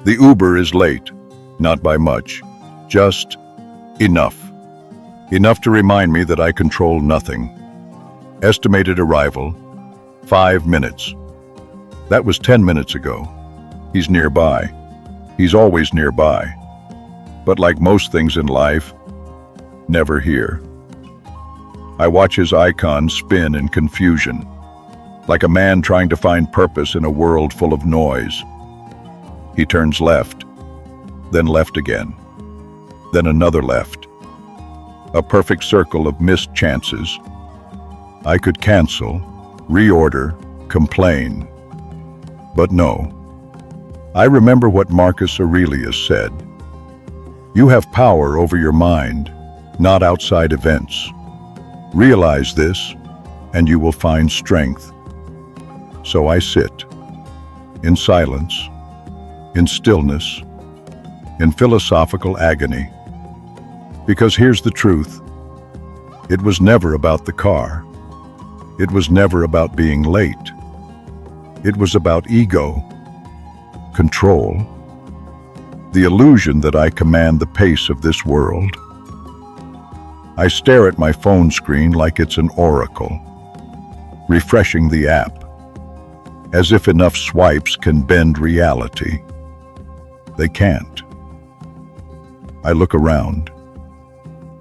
The Uber is late, not by much, just enough. Enough to remind me that I control nothing. Estimated arrival, 5 minutes. That was 10 minutes ago. He's nearby. He's always nearby. But like most things in life, never here. I watch his icon spin in confusion, like a man trying to find purpose in a world full of noise. He turns left, then left again, then another left. A perfect circle of missed chances. I could cancel, reorder, complain. But no. I remember what Marcus Aurelius said. You have power over your mind, not outside events. Realize this, and you will find strength. So I sit, in silence, in stillness, in philosophical agony. Because here's the truth. It was never about the car. It was never about being late. It was about ego, control, the illusion that I command the pace of this world. I stare at my phone screen like it's an oracle, refreshing the app, as if enough swipes can bend reality. They can't. I look around.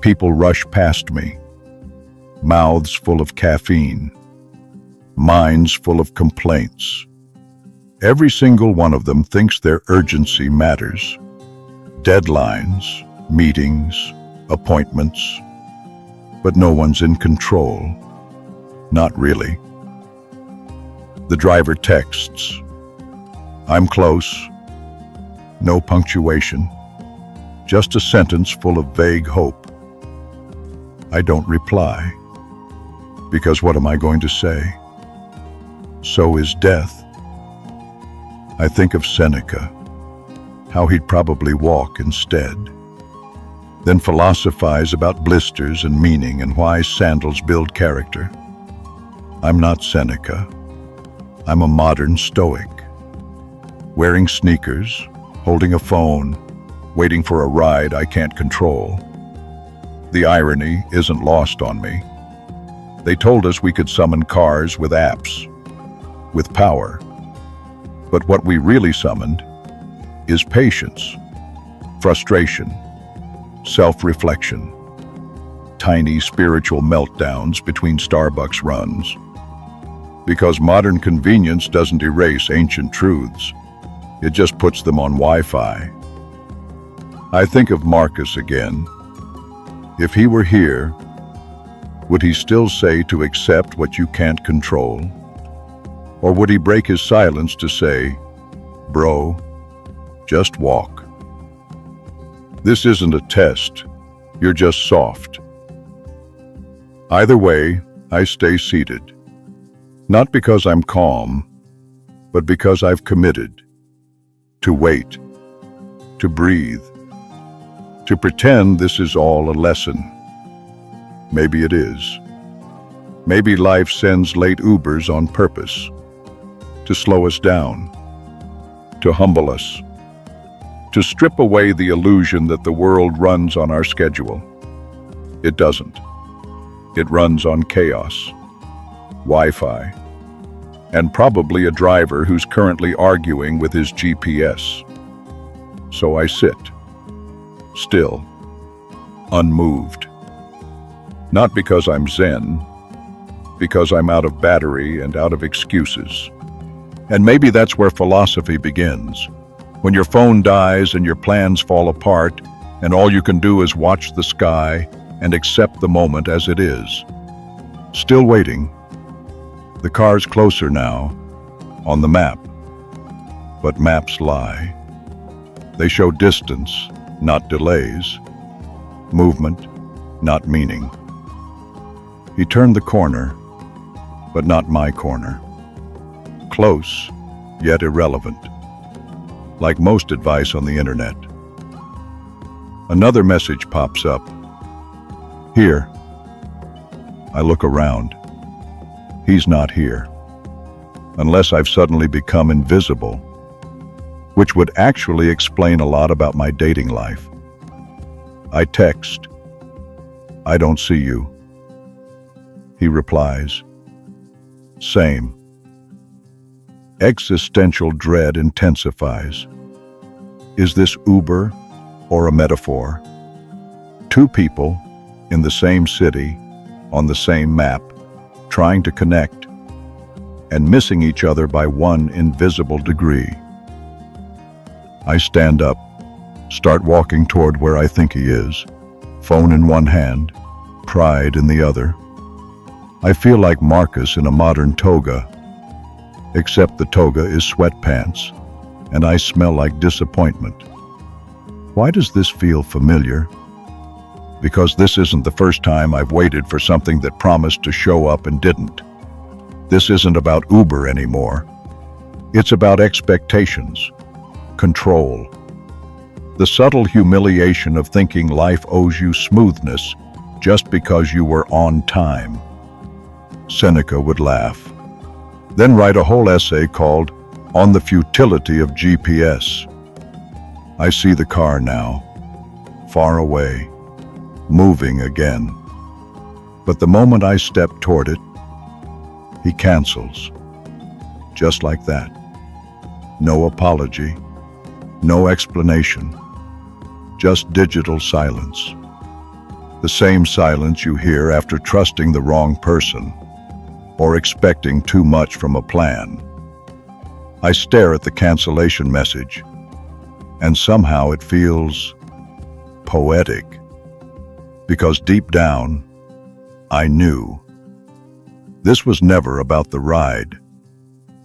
People rush past me, mouths full of caffeine, minds full of complaints. Every single one of them thinks their urgency matters. Deadlines, meetings, appointments. But no one's in control. Not really. The driver texts. I'm close. No punctuation. Just a sentence full of vague hope. I don't reply. Because what am I going to say? So is death. I think of Seneca, how he'd probably walk instead. Then philosophize about blisters and meaning and why sandals build character. I'm not Seneca. I'm a modern Stoic. Wearing sneakers, holding a phone, waiting for a ride I can't control. The irony isn't lost on me. They told us we could summon cars with apps, with power. But what we really summoned is patience, frustration, self-reflection, tiny spiritual meltdowns between Starbucks runs. Because modern convenience doesn't erase ancient truths, it just puts them on Wi-Fi. I think of Marcus again. If he were here, would he still say to accept what you can't control? Or would he break his silence to say, bro, just walk? This isn't a test. You're just soft. Either way, I stay seated. Not because I'm calm, but because I've committed to wait, to breathe, to pretend this is all a lesson. Maybe it is. Maybe life sends late Ubers on purpose, to slow us down, to humble us, to strip away the illusion that the world runs on our schedule. It doesn't. It runs on chaos, Wi-Fi, and probably a driver who's currently arguing with his GPS. So I sit, still, unmoved. Not because I'm Zen, because I'm out of battery and out of excuses. And maybe that's where philosophy begins. When your phone dies and your plans fall apart, and all you can do is watch the sky and accept the moment as it is. Still waiting. The car's closer now, on the map. But maps lie. They show distance, not delays. Movement, not meaning. He turned the corner, but not my corner. Close, yet irrelevant. Like most advice on the internet. Another message pops up. Here. I look around. He's not here. Unless I've suddenly become invisible. which would actually explain a lot about my dating life. I text, "I don't see you." He replies, "Same." Existential dread intensifies. Is this Uber or a metaphor? Two people in the same city, on the same map, trying to connect, and missing each other by one invisible degree. I stand up, start walking toward where I think he is, phone in one hand, pride in the other. I feel like Marcus in a modern toga, except the toga is sweatpants, and I smell like disappointment. Why does this feel familiar? Because this isn't the first time I've waited for something that promised to show up and didn't. This isn't about Uber anymore. It's about expectations, control. The subtle humiliation of thinking life owes you smoothness just because you were on time. Seneca would laugh, then write a whole essay called "On the Futility of GPS." I see the car now, far away, moving again. But the moment I step toward it, he cancels. Just like that. No apology, no explanation, just digital silence. The same silence you hear after trusting the wrong person or expecting too much from a plan. I stare at the cancellation message, and somehow it feels poetic, because deep down, I knew. This was never about the ride.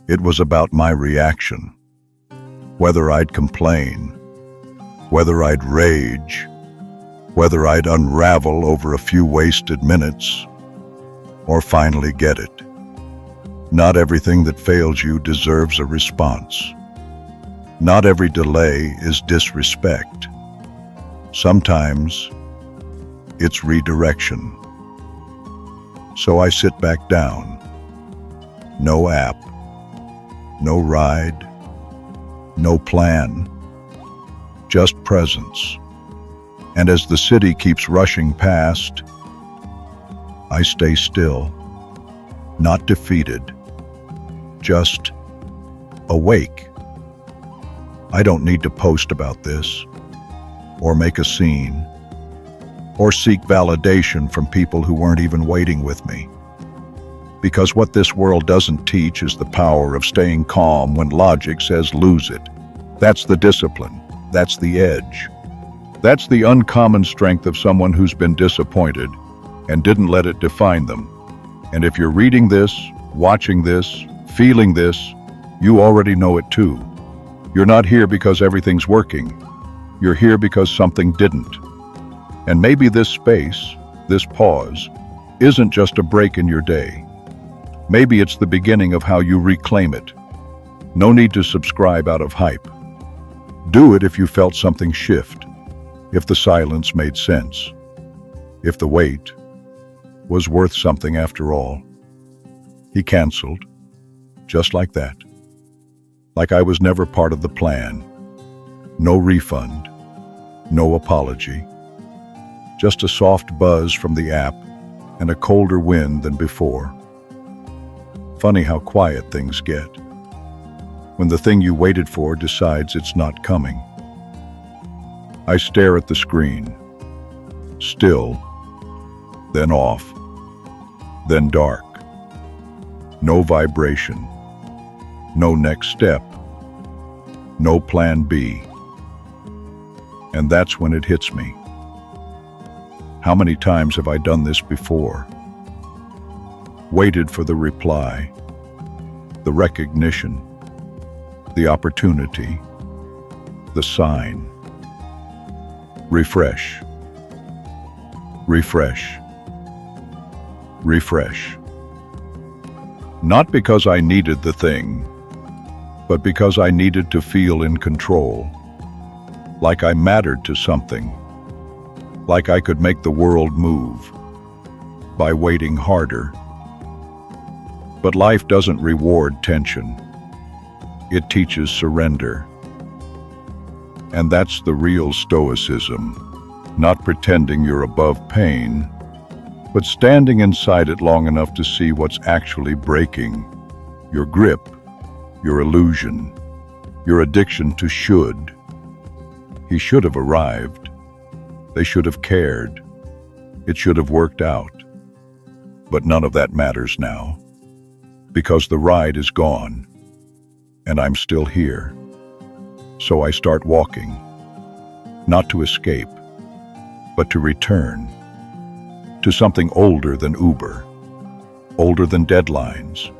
It was about my reaction. Whether I'd complain, whether I'd rage, whether I'd unravel over a few wasted minutes, or finally get it. Not everything that fails you deserves a response. Not every delay is disrespect. Sometimes it's redirection. So I sit back down. No app, no ride, no plan, just presence. And as the city keeps rushing past, I stay still, not defeated, just awake. I don't need to post about this, or make a scene, or seek validation from people who weren't even waiting with me. Because what this world doesn't teach is the power of staying calm when logic says lose it. That's the discipline. That's the edge. That's the uncommon strength of someone who's been disappointed and didn't let it define them. And if you're reading this, watching this, feeling this, you already know it too. You're not here because everything's working. You're here because something didn't. And maybe this space, this pause, isn't just a break in your day. Maybe it's the beginning of how you reclaim it. No need to subscribe out of hype. Do it if you felt something shift, if the silence made sense, if the wait was worth something after all. He canceled, just like that. Like I was never part of the plan. No refund, no apology. Just a soft buzz from the app and a colder wind than before. Funny how quiet things get when the thing you waited for decides it's not coming. I stare at the screen, still, then off, then dark. No vibration, no next step, no plan B. And that's when it hits me. How many times have I done this before? Waited for the reply, the recognition, the opportunity, the sign. Refresh, refresh, refresh. Not because I needed the thing, but because I needed to feel in control, like I mattered to something, like I could make the world move by waiting harder. But life doesn't reward tension. It teaches surrender. And that's the real Stoicism. Not pretending you're above pain, but standing inside it long enough to see what's actually breaking. Your grip, your illusion, your addiction to should. He should have arrived. They should have cared. It should have worked out. But none of that matters now, because the ride is gone, and I'm still here. So I start walking, not to escape, but to return to something older than Uber, older than deadlines,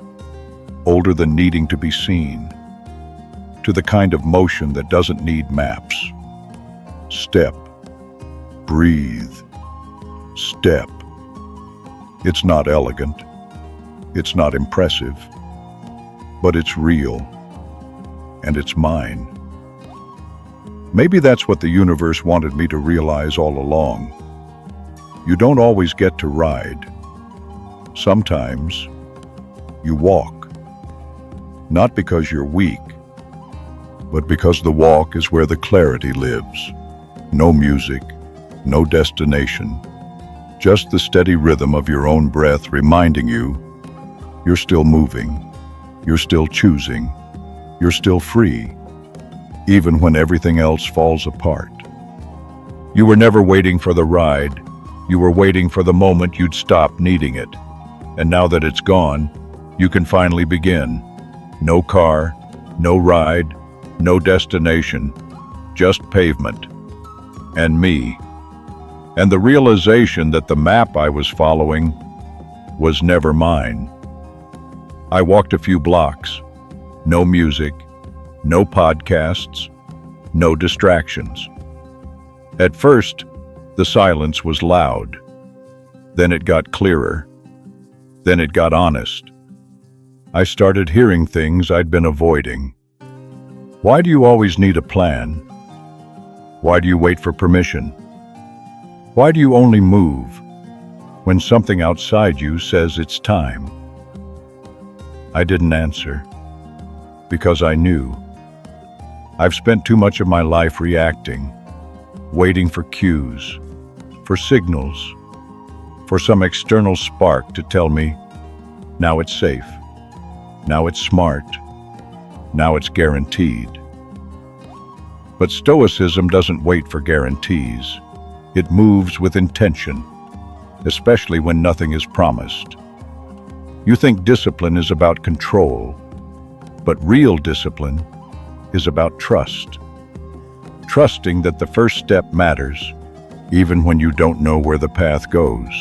older than needing to be seen, to the kind of motion that doesn't need maps. Step, breathe, step. It's not elegant, it's not impressive, but it's real, and it's mine. Maybe that's what the universe wanted me to realize all along. You don't always get to ride. Sometimes you walk. Not because you're weak, but because the walk is where the clarity lives. No music, no destination, just the steady rhythm of your own breath reminding you you're still moving, you're still choosing, you're still free, even when everything else falls apart. You were never waiting for the ride. You were waiting for the moment you'd stop needing it. And now that it's gone, you can finally begin. No car, no ride, no destination, just pavement. And me. And the realization that the map I was following was never mine. I walked a few blocks. No music, no podcasts, no distractions. At first, the silence was loud. Then it got clearer. Then it got honest. I started hearing things I'd been avoiding. Why do you always need a plan? Why do you wait for permission? Why do you only move when something outside you says it's time? I didn't answer, because I knew. I've spent too much of my life reacting, waiting for cues, for signals, for some external spark to tell me, now it's safe, now it's smart, now it's guaranteed. But Stoicism doesn't wait for guarantees. It moves with intention, especially when nothing is promised. You think discipline is about control, but real discipline is about trust. Trusting that the first step matters, even when you don't know where the path goes.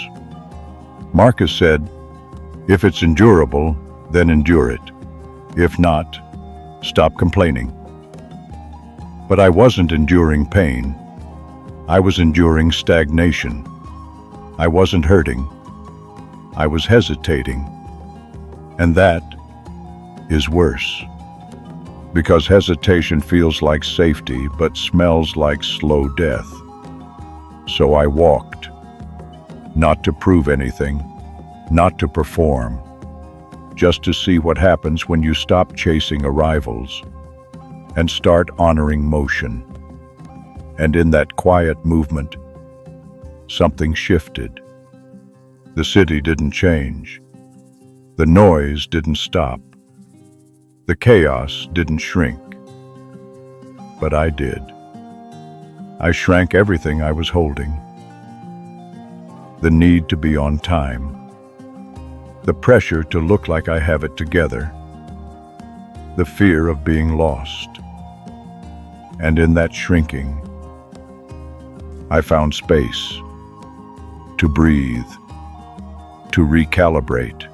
Marcus said, if it's endurable, then endure it. If not, stop complaining. But I wasn't enduring pain. I was enduring stagnation. I wasn't hurting. I was hesitating. And that is worse. Because hesitation feels like safety, but smells like slow death. So I walked, not to prove anything, not to perform, just to see what happens when you stop chasing arrivals and start honoring motion. And in that quiet movement, something shifted. The city didn't change. The noise didn't stop. The chaos didn't shrink, but I did. I shrank everything I was holding. The need to be on time, the pressure to look like I have it together, the fear of being lost. And in that shrinking, I found space to breathe, to recalibrate,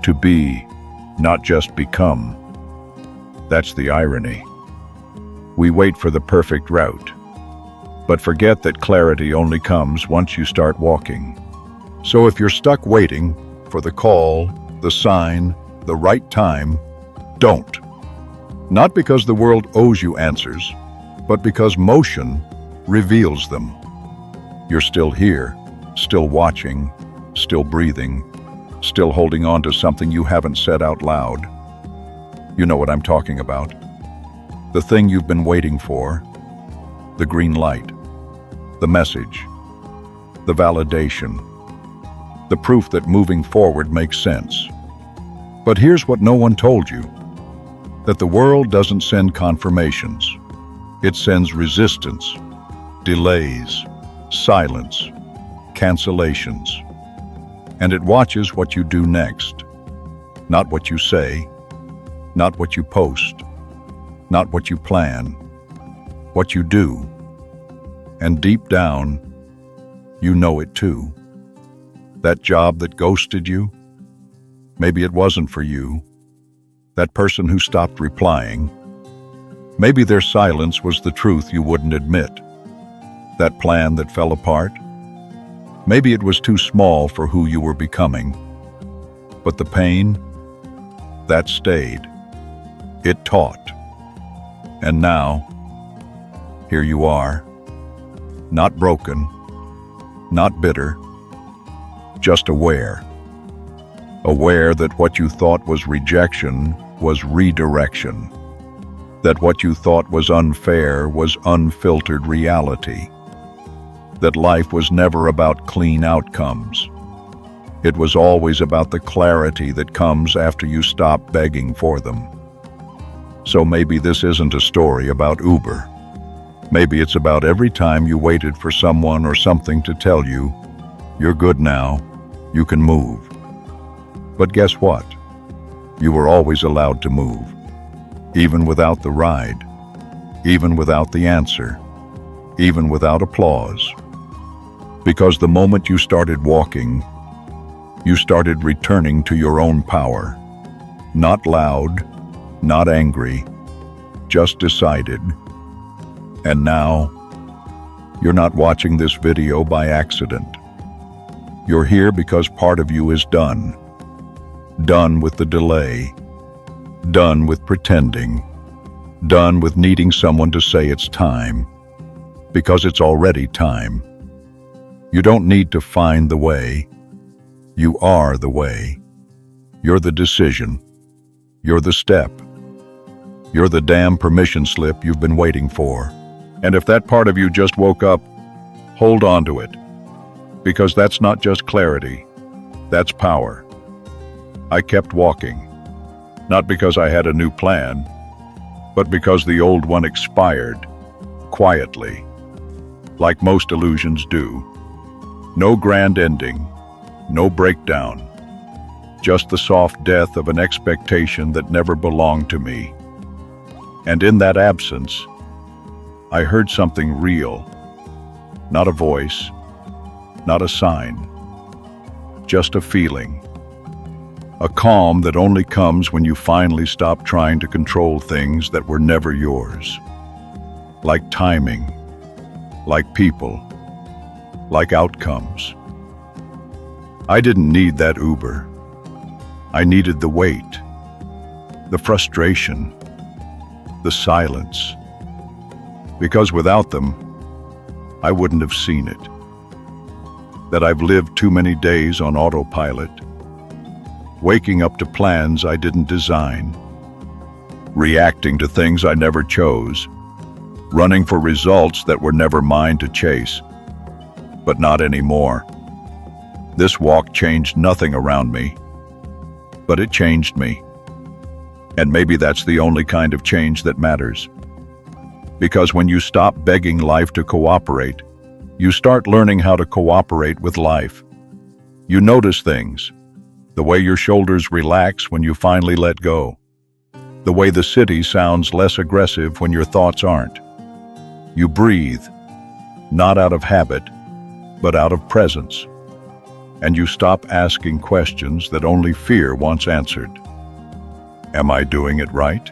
to be, not just become. That's the irony. We wait for the perfect route, but forget that clarity only comes once you start walking. So if you're stuck waiting for the call, the sign, the right time, don't. Not because the world owes you answers, but because motion reveals them. You're still here, still watching, still breathing, still holding on to something you haven't said out loud. You know what I'm talking about. The thing you've been waiting for, the green light, the message, the validation, the proof that moving forward makes sense. But here's what no one told you: that the world doesn't send confirmations. It sends resistance, delays, silence, cancellations. And it watches what you do next. Not what you say, not what you post, not what you plan, what you do. And deep down, you know it too. That job that ghosted you, maybe it wasn't for you. That person who stopped replying, maybe their silence was the truth you wouldn't admit. That plan that fell apart, maybe it was too small for who you were becoming. But the pain, that stayed. It taught. And now, here you are, not broken, not bitter, just aware. Aware that what you thought was rejection was redirection. That what you thought was unfair was unfiltered reality. That life was never about clean outcomes. It was always about the clarity that comes after you stop begging for them. So maybe this isn't a story about Uber. Maybe it's about every time you waited for someone or something to tell you, "You're good now, you can move." But guess what? You were always allowed to move, even without the ride, even without the answer, even without applause. Because the moment you started walking, you started returning to your own power. Not loud, not angry, just decided. And now, you're not watching this video by accident. You're here because part of you is done. Done with the delay. Done with pretending. Done with needing someone to say it's time. Because it's already time. You don't need to find the way. You are the way. You're the decision. You're the step. You're the damn permission slip you've been waiting for. And if that part of you just woke up, hold on to it. Because that's not just clarity. That's power. I kept walking. Not because I had a new plan, but because the old one expired. Quietly. Like most illusions do. No grand ending. No breakdown. Just the soft death of an expectation that never belonged to me. And in that absence, I heard something real. Not a voice, not a sign, just a feeling. A calm that only comes when you finally stop trying to control things that were never yours. Like timing, like people, like outcomes. I didn't need that Uber. I needed the wait, the frustration, the silence. Because without them, I wouldn't have seen it. That I've lived too many days on autopilot, waking up to plans I didn't design, reacting to things I never chose, running for results that were never mine to chase. But not anymore. This walk changed nothing around me, but it changed me. And maybe that's the only kind of change that matters. Because when you stop begging life to cooperate, you start learning how to cooperate with life. You notice things, the way your shoulders relax when you finally let go, the way the city sounds less aggressive when your thoughts aren't. You breathe, not out of habit, but out of presence. And you stop asking questions that only fear wants answered. Am I doing it right?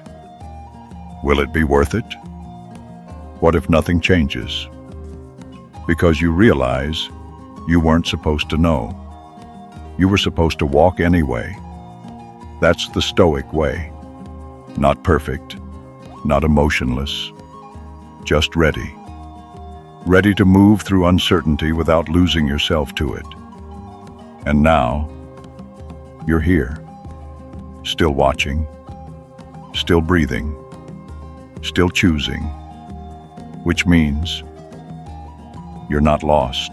Will it be worth it? What if nothing changes? Because you realize you weren't supposed to know. You were supposed to walk anyway. That's the Stoic way. Not perfect, not emotionless, just ready. Ready to move through uncertainty without losing yourself to it. And now, you're here, still watching, still breathing, still choosing. which means you're not lost.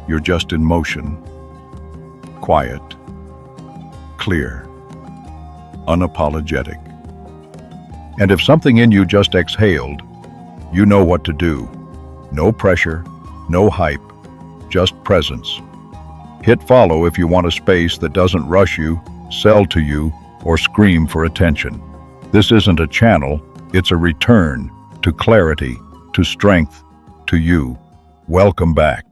You're just in motion, quiet, clear, unapologetic. And if something in you just exhaled, you know what to do. No pressure, no hype, just presence. Hit follow if you want a space that doesn't rush you, sell to you, or scream for attention. This isn't a channel, it's a return to clarity, to strength, to you. Welcome back.